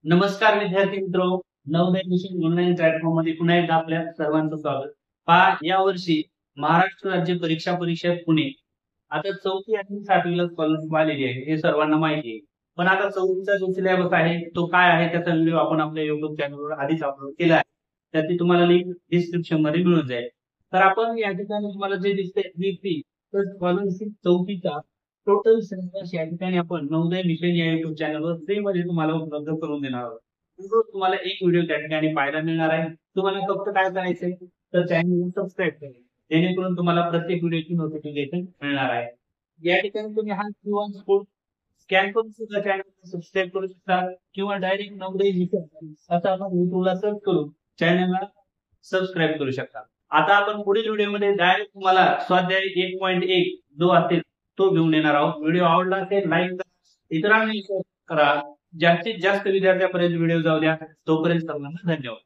नमस्कार विद्यार्थी मित्रो, नवोदय मिशन ऑनलाईन प्लॅटफॉर्म मध्ये पुन्हा एकदा आपल्या सर्वांचं स्वागत. पहा, यावर्षी महाराष्ट्र राज्य परीक्षा परिषद पुणे आता 4थी आणि 7वीला स्कॉलरशिप आलेली आहे, हे सर्वांना माहिती आहे. पण आता 4थीचा जो सिलेबस आहे तो काय आहे त्याचा व्हिडिओ आपण आपल्या YouTube चॅनलवर आधीच अपलोड केला आहे. त्याची तुम्हाला लिंक डिस्क्रिप्शन मध्ये मिळून जाईल. तर आपण या ठिकाणी तुम्हाला जे दिसतंय V3 तर स्कॉलरशिप 4थीचा टोटल सिलेबस या ठिकाणी आपण नवोदय मिशन या युट्यूब चॅनलवर फ्री मध्ये तुम्हाला उपलब्ध करून देणार आहोत. रोज तुम्हाला एक व्हिडिओ त्या ठिकाणी पाहायला मिळणार आहे. तुम्हाला फक्त काय करायचंय तर चॅनल सबस्क्राईब करायचं, जेणेकरून तुम्हाला प्रत्येक व्हिडिओची नोटिफिकेशन मिळणार आहे. या ठिकाणी तुम्ही हा क्यूआर कोड स्कॅन करून सुद्धा चॅनल सबस्क्राईब करू शकता किंवा डायरेक्ट नवोदय मिशन असं आपण युट्यूबला सर्च करून चॅनलला सबस्क्राईब करू शकता. आता आपण पुढील व्हिडिओमध्ये डायरेक्ट तुम्हाला स्वाध्याय 1.1 जो असेल तो घेऊन येणार आहोत. व्हिडिओ आवडला असेल लाईक करा, इतरांना शेअर करा, जास्तीत जास्त विद्यार्थ्यांपर्यंत व्हिडिओ जाऊ द्या. तोपर्यंत सर्वांना धन्यवाद.